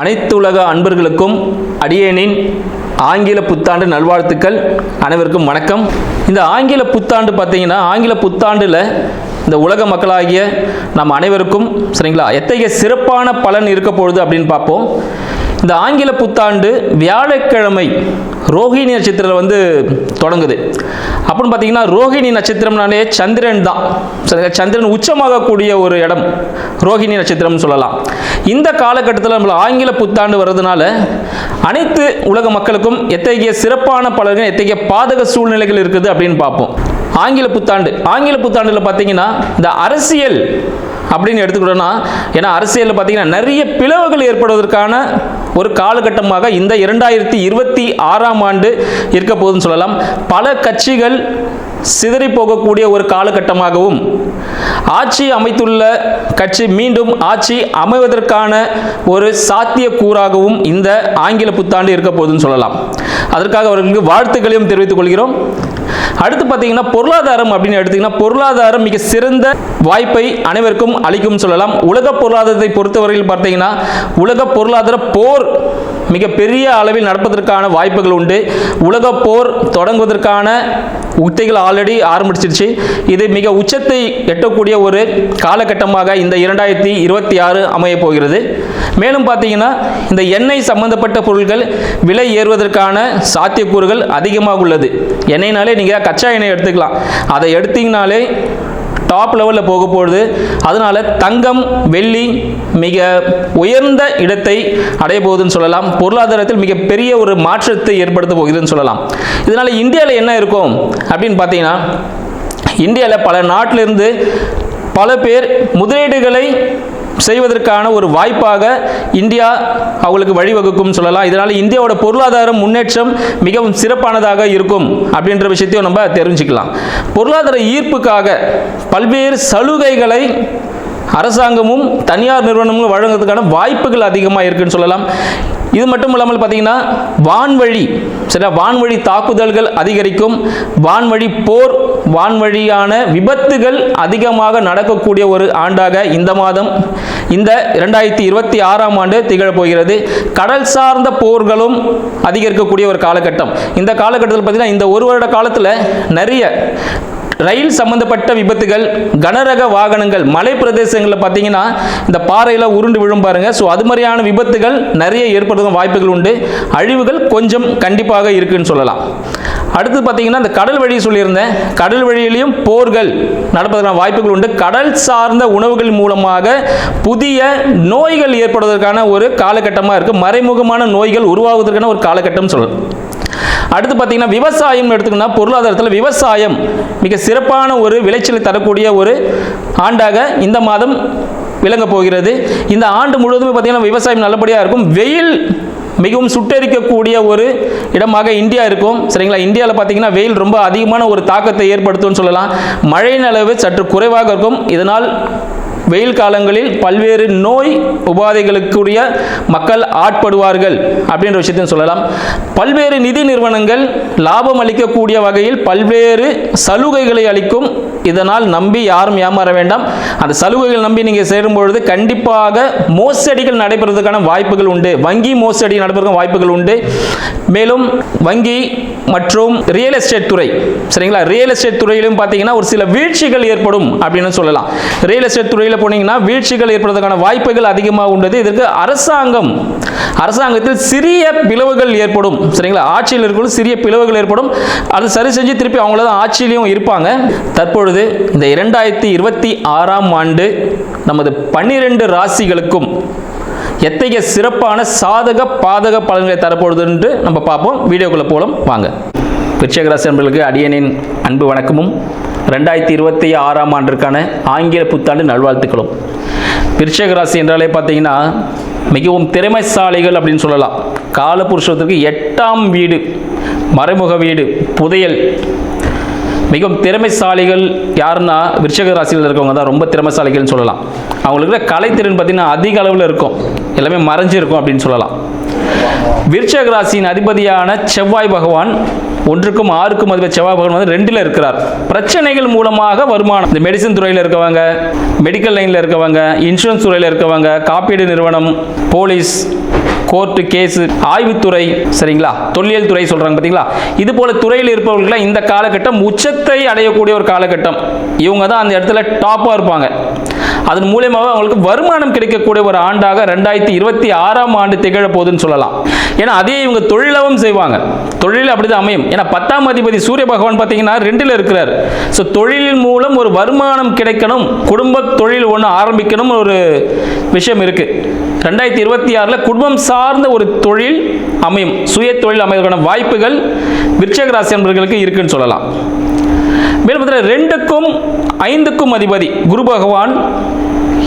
அனைத்து உலக அன்பர்களுக்கும் அடியேனின் ஆங்கில புத்தாண்டு நல்வாழ்த்துக்கள். அனைவருக்கும் வணக்கம். இந்த ஆங்கில புத்தாண்டு பார்த்தீங்கன்னா, ஆங்கில புத்தாண்டில் இந்த உலக மக்களாகிய நம் அனைவருக்கும் சரிங்களா எத்தகைய சிறப்பான பலன் இருக்க போகுது அப்படின்னு பார்ப்போம். இந்த ஆங்கில புத்தாண்டு வியாழக்கிழமை ரோஹிணி நட்சத்திரத்தில் தொடங்குது. அப்படின்னு பார்த்தீங்கன்னா, ரோஹிணி நட்சத்திரம்னாலே சந்திரன் தான். சந்திரன் உச்சமாகக்கூடிய ஒரு இடம் ரோஹிணி நட்சத்திரம்னு சொல்லலாம். இந்த காலகட்டத்தில் நம்மள ஆங்கில புத்தாண்டு வர்றதுனால அனைத்து உலக மக்களுக்கும் எத்தகைய சிறப்பான பலன்கள், எத்தகைய பாதக சூழ்நிலைகள் இருக்குது அப்படின்னு பார்ப்போம். ஆங்கில புத்தாண்டில் பார்த்தீங்கன்னா, இந்த அரசியல் அப்படின்னு எடுத்துக்கிட்டோம்னா, ஏன்னா அரசியலில் பார்த்தீங்கன்னா நிறைய பிளவுகள் ஏற்படுவதற்கான ஒரு காலகட்டமாக இந்த 2026ஆம் ஆண்டு இருக்க போகுதுன்னு சொல்லலாம். பல கட்சிகள் சிதறி போகக்கூடிய ஒரு காலகட்டமாகவும், ஆட்சி அமைத்துள்ள கட்சி மீண்டும் ஆட்சி அமைவதற்கான ஒரு சாத்தியக்கூறாகவும் இந்த ஆங்கில புத்தாண்டு இருக்க போகுதுன்னு சொல்லலாம். அதற்காக அவர்களுக்கு வாழ்த்துக்களையும் தெரிவித்துக் கொள்கிறோம். அடுத்து பார்த்தீங்கன்னா, பொருளாதாரம் அப்படின்னு எடுத்தீங்கன்னா, பொருளாதாரம் மிக சிறந்த வாய்ப்பை அனைவருக்கும் அளிக்கும் சொல்லலாம். உலக பொருளாதாரத்தை பொறுத்தவரையில் பார்த்தீங்கன்னா, உலக பொருளாதார போர் மிக பெரிய அளவில் நடப்பதற்கான வாய்ப்புகள் உண்டு. உலக போர் தொடங்குவதற்கான உத்திகள் ஆல்ரெடி ஆரம்பிச்சிருச்சு. இது மிக உச்சத்தை எட்டக்கூடிய ஒரு காலகட்டமாக இந்த 2026 அமைய போகிறது. மேலும் பார்த்தீங்கன்னா, இந்த எண்ணெய் சம்பந்தப்பட்ட பொருட்கள் விலை ஏறுவதற்கான சாத்தியக்கூறுகள் அதிகமாக உள்ளது. எண்ணெய்னாலே நீங்கள் கச்சா எண்ணெய் எடுத்துக்கலாம். அதை எடுத்தீங்கனாலே டாப் லெவலில் போக போகுது. அதனால தங்கம், வெள்ளி மிக உயர்ந்த இடத்தை அடைய போகுதுன்னு சொல்லலாம். பொருளாதாரத்தில் மிகப்பெரிய ஒரு மாற்றத்தை ஏற்படுத்த போகுதுன்னு சொல்லலாம். இதனால இந்தியாவில் என்ன இருக்கும் அப்படின்னு பார்த்தீங்கன்னா, இந்தியாவில் பல நாட்டிலிருந்து பல பேர் முதலீடுகளை செய்வதற்கான ஒரு வாய்ப்பாக இந்தியா அவங்களுக்கு வழிவகுக்கும் சொல்லலாம். இதனால் இந்தியாவோட பொருளாதார முன்னேற்றம் மிகவும் சிறப்பானதாக இருக்கும் அப்படின்ற விஷயத்தையும் நம்ம தெரிஞ்சுக்கலாம். பொருளாதார ஈர்ப்புக்காக பல்வேறு சலுகைகளை அரசாங்கமும் தனியார் நிறுவனங்களும் வழங்குவதற்கான வாய்ப்புகள் அதிகமாக இருக்குன்னு சொல்லலாம். இது மட்டும் இல்லாமல் பார்த்தீங்கன்னா, வான்வழி தாக்குதல்கள் அதிகரிக்கும். வான்வழி போர், வான்வழியான விபத்துகள் அதிகமாக நடக்கக்கூடிய ஒரு ஆண்டாக இந்த மாதம், இந்த 2026ஆம் ஆண்டு திகழப் போகிறது. கடல் சார்ந்த போர்களும் அதிகரிக்கக்கூடிய ஒரு காலகட்டம். இந்த காலகட்டத்தில் பார்த்தீங்கன்னா, இந்த ஒரு வருட காலத்தில் நிறைய ரயில் சம்பந்தப்பட்ட விபத்துகள், கனரக வாகனங்கள், மலை பிரதேசங்களில் பார்த்தீங்கன்னா இந்த பாறையில் உருண்டு விழும் பாருங்க. ஸோ அது மாதிரியான விபத்துகள் நிறைய ஏற்படுத்தும் வாய்ப்புகள் உண்டு. அழிவுகள் கொஞ்சம் கண்டிப்பாக இருக்குன்னு சொல்லலாம். அடுத்து பார்த்தீங்கன்னா, இந்த கடல் வழி சொல்லியிருந்தேன். கடல் வழியிலையும் போர்கள் நடப்பதற்கான வாய்ப்புகள் உண்டு. கடல் சார்ந்த உணவுகள் மூலமாக புதிய நோய்கள் ஏற்படுவதற்கான ஒரு காலகட்டமாக இருக்குது. மறைமுகமான நோய்கள் உருவாவதற்கான ஒரு காலகட்டம் சொல்லலாம். அடுத்து பார்த்தீங்கன்னா, விவசாயம் எடுத்துக்கினா, பொருளாதாரத்தில் விவசாயம் மிக சிறப்பான ஒரு விளைச்சலை தரக்கூடிய ஒரு ஆண்டாக இந்த மாதம் விளங்க போகிறது. இந்த ஆண்டு முழுவதுமே பார்த்தீங்கன்னா விவசாயம் நல்லபடியாக இருக்கும். வெயில் மிகவும் சுட்டரிக்கக்கூடிய ஒரு இடமாக இந்தியா இருக்கும். சரிங்களா? இந்தியாவில் பார்த்தீங்கன்னா வெயில் ரொம்ப அதிகமான ஒரு தாக்கத்தை ஏற்படுத்தும்னு சொல்லலாம். மழையின் அளவு சற்று குறைவாக இருக்கும். இதனால் வெயில் காலங்களில் பல்வேறு நோய் உபாதைகளுக்குரிய மக்கள் ஆட்படுவார்கள் அப்படின்ற விஷயத்தையும் சொல்லலாம். பல்வேறு நிதி நிறுவனங்கள் லாபம் அளிக்கக்கூடிய வகையில் பல்வேறு சலுகைகளை அளிக்கும். இதனால் நம்பி யாரும் ஏமாற வேண்டாம். அந்த சலுகைகள் நம்பி நீங்கள் சேரும் பொழுது கண்டிப்பாக மோசடிகள் நடைபெறுவதற்கான வாய்ப்புகள் உண்டு. வங்கி மோசடி நடைபெறுவதற்கான வாய்ப்புகள் உண்டு. மேலும் வங்கி மற்றும் ரியல் எஸ்டேட் துறை, சரிங்களா, ரியல் எஸ்டேட் துறையிலும் பார்த்தீங்கன்னா ஒரு சில வீழ்ச்சிகள் ஏற்படும் அப்படின்னு சொல்லலாம். ரியல் எஸ்டேட் துறையில் போனீங்கன்னா வீழ்ச்சிகள் ஏற்படுவதற்கான வாய்ப்புகள் அதிகமாக உள்ளது. இதற்கு அரசாங்கத்தில் சிறிய பிளவுகள் ஏற்படும். சரிங்களா? ஆட்சியில் இருக்கும் சிறிய பிளவுகள் ஏற்படும். அது சரி செஞ்சு திருப்பி அவங்கள தான் ஆட்சியிலையும் இருப்பாங்க. தற்பொழுது இந்த 2026ஆம் ஆண்டு நமது 12 ராசிகளுக்கும் எத்தகைய சிறப்பான சாதக பாதக பலன்களை தரப்போகுது என்று நம்ம பார்ப்போம். வீடியோக்குள்ள போலாம் வாங்க. விருச்சிக ராசி நண்பர்களுக்கு அடியேனின் அன்பு வணக்கமும் 2026ஆம் ஆண்டிற்கான ஆங்கில புத்தாண்டு நல்வாழ்த்துக்களும். விருச்சிக ராசி என்றாலே பார்த்தீங்கன்னா மிகவும் திறமைசாலிகள் அப்படின்னு சொல்லலாம். காலபுருஷத்துக்கு 8ஆம் வீடு, மறைமுக வீடு, புதையல். மிகவும் திறமைசாலிகள் யாருன்னா விருச்சிக ராசியில் இருக்கவங்க தான் ரொம்ப திறமைசாலிகள்னு சொல்லலாம். அவங்களுக்கு கலைத்திறன் பார்த்தீங்கன்னா அதிக அளவில் இருக்கும். எல்லாமே மறைஞ்சிருக்கும் அப்படின்னு சொல்லலாம். விருச்சிக ராசியின் அதிபதியான செவ்வாய் பகவான் 1க்கும் 6க்கும் அதிபதி செவ்வாய் பகவான் வந்து 2ல் இருக்கிறார். பிரச்சனைகள் மூலமாக வருமானம், இந்த மெடிசன் துறையில் இருக்கவங்க, மெடிக்கல் லைனில் இருக்கவங்க, இன்சூரன்ஸ் துறையில் இருக்கவங்க, காப்பீடு நிறுவனம், போலீஸ், கோர்ட்டு கேஸு, ஆய்வுத்துறை, சரிங்களா, தொல்லியல் துறை சொல்கிறாங்க பார்த்தீங்களா, இது போல துறையில் இருப்பவர்களாம் இந்த காலகட்டம் உச்சத்தை அடையக்கூடிய ஒரு காலகட்டம். இவங்க தான் அந்த இடத்துல டாப்பாக இருப்பாங்க. அதன் மூலியமாக அவங்களுக்கு வருமானம் கிடைக்கக்கூடிய ஒரு ஆண்டாக 2026ஆம் ஆண்டு திகழ போகுதுன்னு சொல்லலாம். ஏன்னா அதே இவங்க தொழிலாகவும் செய்வாங்க. தொழில் அப்படிதான் அமையும். ஏன்னா 10ஆம் அதிபதி சூரிய பகவான் பார்த்தீங்கன்னா 2ல் இருக்கிறார். ஸோ தொழிலின் மூலம் ஒரு வருமானம் கிடைக்கணும், குடும்ப தொழில் ஒன்று ஆரம்பிக்கணும் ஒரு விஷயம் இருக்கு. 2026ல் குடும்பம் சார்ந்த ஒரு தொழில் அமையும், சுய தொழில் அமைவதற்கான வாய்ப்புகள் விருச்சிக ராசி நண்பர்களுக்கு இருக்குன்னு சொல்லலாம். மேலும் 2க்கும் 5க்கும் அதிபதி குரு பகவான்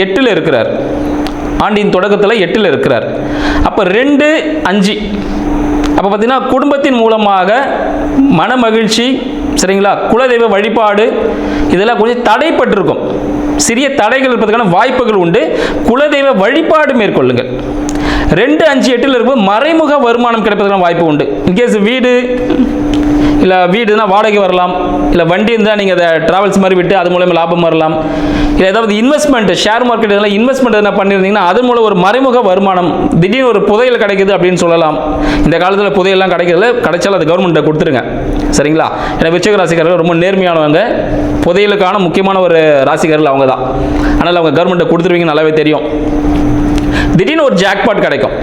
8ல் இருக்கிறார். ஆண்டின் தொடக்கத்தில் 8ல் இருக்கிறார். அப்போ 2, 5 அப்போ பார்த்தீங்கன்னா குடும்பத்தின் மூலமாக மன மகிழ்ச்சி, சரிங்களா, குலதெய்வ வழிபாடு இதெல்லாம் கொஞ்சம் தடைப்பட்டிருக்கும். சிறிய தடைகள் இருப்பதற்கான வாய்ப்புகள் உண்டு. குலதெய்வ வழிபாடு மேற்கொள்ளுங்கள். 2, 5, 8ல் இருக்கும்போது மறைமுக வருமானம் கிடைப்பதற்கான வாய்ப்பு உண்டு. இன்கேஸ் வீடு இல்லை வீடுனா வாடகை வரலாம், இல்லை வண்டி இருந்தால் நீங்கள் அதை ட்ராவல்ஸ் மாதிரி விட்டு அது மூலமாக லாபம் வரலாம். இல்லை ஏதாவது இன்வெஸ்ட்மெண்ட், ஷேர் மார்க்கெட் இதெல்லாம் இன்வெஸ்ட்மெண்ட் எதனா பண்ணியிருந்தீங்கன்னா அது மூலம் ஒரு மறைமுக வருமானம், திடீர்னு ஒரு புதையல் கிடைக்குது அப்படின்னு சொல்லலாம். இந்த காலத்தில் புதையெல்லாம் கிடைக்கிறதுல கிடைச்சாலும் அது கவர்மெண்ட்டை கொடுத்துருங்க, சரிங்களா. ஏன்னா விருச்சிக ராசிக்காரர்கள் ரொம்ப நேர்மையானவங்க. புதையலுக்கான முக்கியமான ஒரு ராசிக்காரர்கள் அவங்க தான். அதனால் அவங்க கவர்மெண்ட்டை கொடுத்துருவீங்க நல்லாவே தெரியும். திடீர்னு ஒரு ஜாக்பாட் கிடைக்கும்,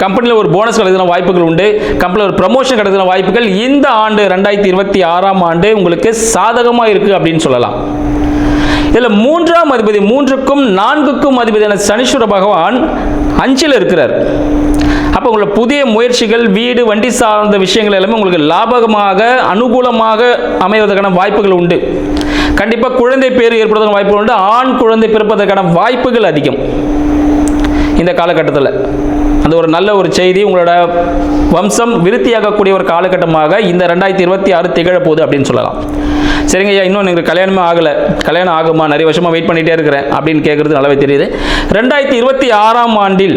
கம்பெனியில் ஒரு போனஸ் கிடைக்கிற வாய்ப்புகள் உண்டு, கம்பெனியில் ஒரு ப்ரமோஷன் கிடைக்கிற வாய்ப்புகள் இந்த ஆண்டு 2026ஆம் ஆண்டு உங்களுக்கு சாதகமாக இருக்குது அப்படின்னு சொல்லலாம். இதில் 3ஆம் அதிபதி 3க்கும் 4க்கும் அதிபதியான சனீஸ்வர பகவான் 5ல் இருக்கிறார். அப்போ உங்களோட புதிய முயற்சிகள், வீடு வண்டி சார்ந்த விஷயங்கள் எல்லாமே உங்களுக்கு லாபகமாக அனுகூலமாக அமைவதற்கான வாய்ப்புகள் உண்டு. கண்டிப்பாக குழந்தை பேர் ஏற்படுவதற்கான வாய்ப்புகள் உண்டு. ஆண் குழந்தை பிறப்பதற்கான வாய்ப்புகள் அதிகம் இந்த காலகட்டத்தில். அந்த ஒரு நல்ல ஒரு செய்தி, உங்களோட வம்சம் விருத்தியாகக்கூடிய ஒரு காலகட்டமாக இந்த 2026 திகழ போகுது அப்படின்னு சொல்லலாம். சரிங்க ஐயா, இன்னும் எனக்கு கல்யாணமே ஆகலை, கல்யாணம் ஆகுமா, நிறைய வருஷமாக வெயிட் பண்ணிகிட்டே இருக்கிறேன் அப்படின்னு கேட்குறது நல்லாவே தெரியுது. 2026ஆம் ஆண்டில்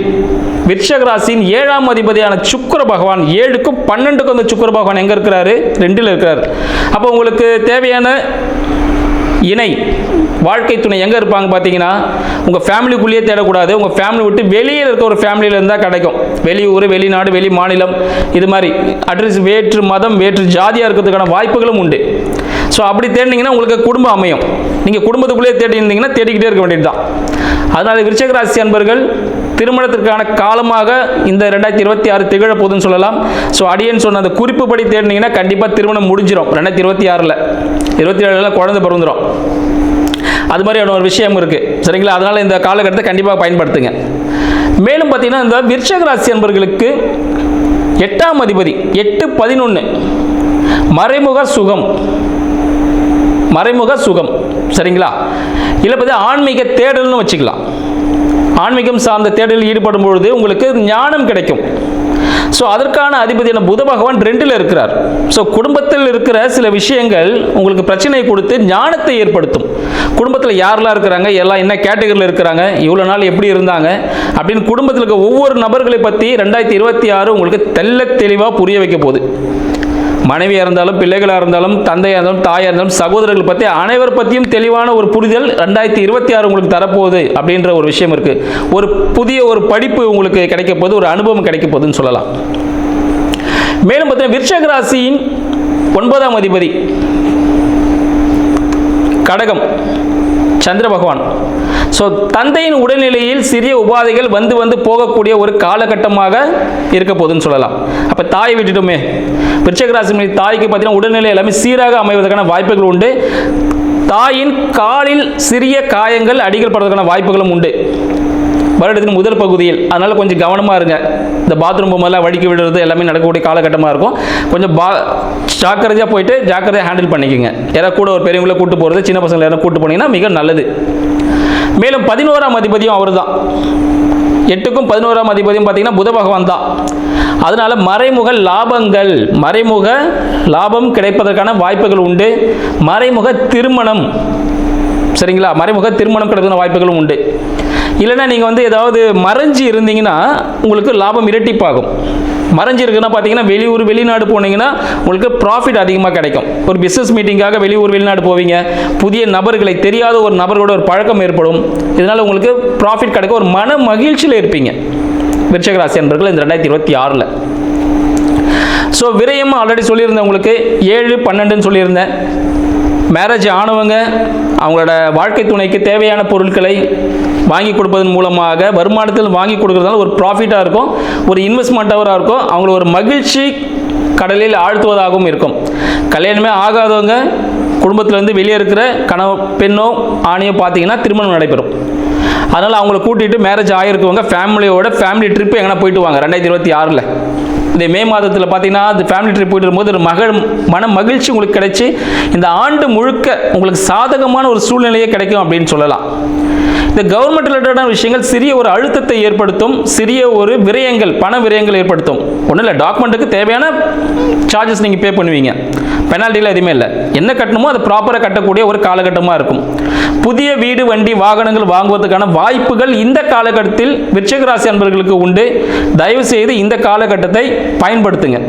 விருச்சிக ராசியின் 7ஆம் அதிபதியான சுக்கிர பகவான் 7க்கும் 12க்கும் அந்த சுக்கிர பகவான் எங்கே இருக்கிறாரு? 2ல் இருக்கிறார். அப்போ உங்களுக்கு தேவையான இணை வாழ்க்கை துணை எங்கே இருப்பாங்க பார்த்தீங்கன்னா, உங்கள் ஃபேமிலிக்குள்ளேயே தேடக்கூடாது. உங்கள் ஃபேமிலி விட்டு வெளியில் இருக்க ஒரு ஃபேமிலியில் இருந்தால் கிடைக்கும். வெளியூர், வெளிநாடு, வெளி மாநிலம், இது மாதிரி அட்ரஸ் வேற்று மதம், வேற்று ஜாதியாக இருக்கிறதுக்கான வாய்ப்புகளும் உண்டு. ஸோ அப்படி தேடினீங்கன்னா உங்களுக்கு குடும்பம் அமையும். நீங்கள் குடும்பத்துக்குள்ளேயே தேடி இருந்தீங்கன்னா தேடிக்கிட்டே இருக்க வேண்டியது தான். அதனால் விருச்சிக ராசி அன்பர்கள் திருமணத்திற்கான காலமாக இந்த 2026 திகழ போதுன்னு சொல்லலாம். ஸோ அடியேன்னு சொன்ன அந்த குறிப்புப்படி தேடினீங்கன்னா கண்டிப்பாக திருமணம் முடிஞ்சிடும். 2026ல் 27ல் குழந்தை பிறந்துடும். அது மாதிரியான ஒரு விஷயம் இருக்குது, சரிங்களா. அதனால் இந்த காலகட்டத்தை கண்டிப்பாக பயன்படுத்துங்க. மேலும் பார்த்தீங்கன்னா இந்த விருச்சிக ராசி அன்பர்களுக்கு 8ஆம் அதிபதி 8-11 மறைமுக சுகம், மறைமுக சுகம், சரிங்களா. இல்லை பார்த்தா ஆன்மீக தேடல்னு வச்சுக்கலாம். ஆன்மீகம் சார்ந்த தேடலில் ஈடுபடும் பொழுது உங்களுக்கு ஞானம் கிடைக்கும். ஸோ அதற்கான அதிபதியான புத பகவான் 2ல் இருக்கிறார். ஸோ குடும்பத்தில் இருக்கிற சில விஷயங்கள் உங்களுக்கு பிரச்சனை கொடுத்து ஞானத்தை ஏற்படுத்தும். குடும்பத்தில் யாரெல்லாம் இருக்கிறாங்க, எல்லாம் என்ன கேட்டகரியில் இருக்கிறாங்க, இவ்வளோ நாள் எப்படி இருந்தாங்க அப்படின்னு குடும்பத்தில் இருக்க ஒவ்வொரு நபர்களை பற்றி 2026 உங்களுக்கு தெள்ள தெளிவாக புரிய வைக்க போகுது. மனைவியாக இருந்தாலும், பிள்ளைகளாக இருந்தாலும், தந்தையாக இருந்தாலும், தாயாக இருந்தாலும், சகோதரர்கள் பற்றி அனைவர் பற்றியும் தெளிவான ஒரு புரிதல் 2026 உங்களுக்கு தரப்போகுது அப்படின்ற ஒரு விஷயம் இருக்குது. ஒரு புதிய ஒரு படிப்பு உங்களுக்கு கிடைக்க போகுது, ஒரு அனுபவம் கிடைக்க போகுதுன்னு சொல்லலாம். மேலும் பார்த்தீங்கன்னா விருச்சிக ராசியின் 9ஆம் அதிபதி கடகம் சந்திர பகவான். ஸோ தந்தையின் உடல்நிலையில் சிறிய உபாதைகள் வந்து போகக்கூடிய ஒரு காலகட்டமாக இருக்க போகுதுன்னு சொல்லலாம். அப்போ தாயை விட்டுட்டுமே விருச்சிக ராசி தாய்க்கு பார்த்தீங்கன்னா உடல்நிலை எல்லாமே சீராக அமைவதற்கான வாய்ப்புகள் உண்டு. தாயின் காலில் சிறிய காயங்கள், அடிகள் படுவதற்கான வாய்ப்புகளும் உண்டு வருடத்தின் முதல் பகுதியில். அதனால் கொஞ்சம் கவனமாக இருங்க. இந்த பாத்ரூம் போகும்போதெல்லாம் வடிக்க விடுறது எல்லாமே நடக்கக்கூடிய காலகட்டமாக இருக்கும். கொஞ்சம் ஜாக்கிரதையாக போயிட்டு ஜாக்கிரதையாக ஹேண்டில் பண்ணிக்கோங்க. யாராவது கூட ஒரு பெரியவங்களை கூட்டு போகிறது, சின்ன பசங்களை யாரும் கூட்டு போனீங்கன்னா மிக நல்லது. மேலும் 11ஆம் அதிபதியும் அவர் தான். 8க்கும் 11ஆம் அதிபதியும் பார்த்தீங்கன்னா புத பகவான் தான். அதனால மறைமுக லாபங்கள், மறைமுக லாபம் கிடைப்பதற்கான வாய்ப்புகள் உண்டு. மறைமுக திருமணம், சரிங்களா, மறைமுக திருமணம் கிடைக்கிற வாய்ப்புகளும் உண்டு. இல்லைன்னா நீங்கள் ஏதாவது மறைஞ்சி இருந்தீங்கன்னா உங்களுக்கு லாபம் இரட்டிப்பாகும். மறைஞ்சி இருக்குன்னா பார்த்தீங்கன்னா வெளியூர், வெளிநாடு போனீங்கன்னா உங்களுக்கு ப்ராஃபிட் அதிகமாக கிடைக்கும். ஒரு பிஸ்னஸ் மீட்டிங்காக வெளியூர், வெளிநாடு போவீங்க. புதிய நபர்களை, தெரியாத ஒரு நபர்களோட ஒரு பழக்கம் ஏற்படும். இதனால் உங்களுக்கு ப்ராஃபிட் கிடைக்கும். ஒரு மன மகிழ்ச்சியில் இருப்பீங்க. விருச்சிக ராசி அன்பர்கள் இந்த 2026. ஸோ விரயம் ஆல்ரெடி சொல்லியிருந்தேன் உங்களுக்கு 7-12 சொல்லியிருந்தேன். மேரேஜ் ஆனவங்க அவங்களோட வாழ்க்கை துணைக்கு தேவையான பொருட்களை வாங்கி கொடுப்பதன் மூலமாக வருமானத்தில் வாங்கி கொடுக்கறதால ஒரு ப்ராஃபிட்டாக இருக்கும், ஒரு இன்வெஸ்ட்மெண்ட்டாக இருக்கும், அவங்கள ஒரு மகிழ்ச்சி கடலில் ஆழ்த்துவதாகவும் இருக்கும். கல்யாணமே ஆகாதவங்க குடும்பத்திலேருந்து வெளியே இருக்கிற பெண்ணோ ஆணையோ பார்த்தீங்கன்னா திருமணம் நடைபெறும். அதனால் அவங்கள கூட்டிகிட்டு மேரேஜ் ஆகிருக்கவங்க ஃபேமிலி ட்ரிப்பு எங்கன்னா போயிட்டு வாங்க 2026. இந்த மே மாதத்தில் பார்த்தீங்கன்னா அந்த ஃபேமிலி ட்ரிப் போயிட்டு வரும்போது ஒரு மன மகிழ்ச்சி உங்களுக்கு கிடைச்சி இந்த ஆண்டு முழுக்க உங்களுக்கு சாதகமான ஒரு சூழ்நிலையே கிடைக்கும் அப்படின்னு சொல்லலாம். இந்த கவர்மெண்ட் ரிலேட்டடான விஷயங்கள் சிறிய ஒரு அழுத்தத்தை ஏற்படுத்தும், சிறிய ஒரு விரயங்கள், பண விரயங்கள் ஏற்படுத்தும். ஒன்றும் இல்லை, டாக்குமெண்ட்டுக்கு தேவையான சார்ஜஸ் நீங்கள் பே பண்ணுவீங்க, பெனால்ட்டியில் எதுவுமே இல்லை. என்ன கட்டணுமோ அதை ப்ராப்பராக கட்டக்கூடிய ஒரு காலகட்டமாக இருக்கும். புதிய வீடு, வண்டி, வாகனங்கள் வாங்குவதற்கான வாய்ப்புகள் இந்த காலகட்டத்தில் விருச்சிக ராசி அன்பர்களுக்கு உண்டு. தயவு செய்து இந்த காலகட்டத்தை பயன்படுத்துங்க.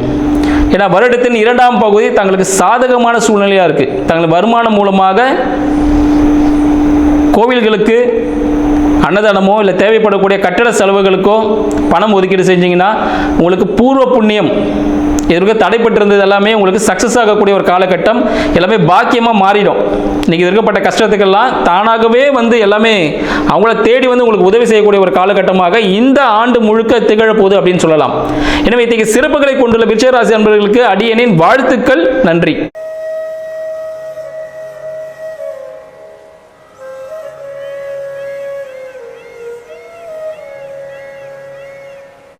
ஏன்னா வருடத்தின் 2ஆம் பகுதி தங்களுக்கு சாதகமான சூழ்நிலையாக இருக்குது. தங்கள் வருமானம் மூலமாக கோவில்களுக்கு அன்னதானமோ இல்லை தேவைப்படக்கூடிய கட்டட செலவுகளுக்கோ பணம் ஒதுக்கீடு செஞ்சீங்கன்னா உங்களுக்கு பூர்வ புண்ணியம் இதற்கு தடைப்பட்டிருந்தது எல்லாமே உங்களுக்கு சக்ஸஸ் ஆகக்கூடிய ஒரு காலகட்டம், எல்லாமே பாக்கியமாக மாறிடும். இன்றைக்கி இருக்கப்பட்ட கஷ்டத்துக்கெல்லாம் தானாகவே எல்லாமே அவங்கள தேடி உங்களுக்கு உதவி செய்யக்கூடிய ஒரு காலகட்டமாக இந்த ஆண்டு முழுக்க திகழப்போகுது அப்படின்னு சொல்லலாம். எனவே இன்றைக்கு சிறப்புகளை கொண்டுள்ள விருச்சிக ராசி அன்பர்களுக்கு அடியேனின் வாழ்த்துக்கள். நன்றி.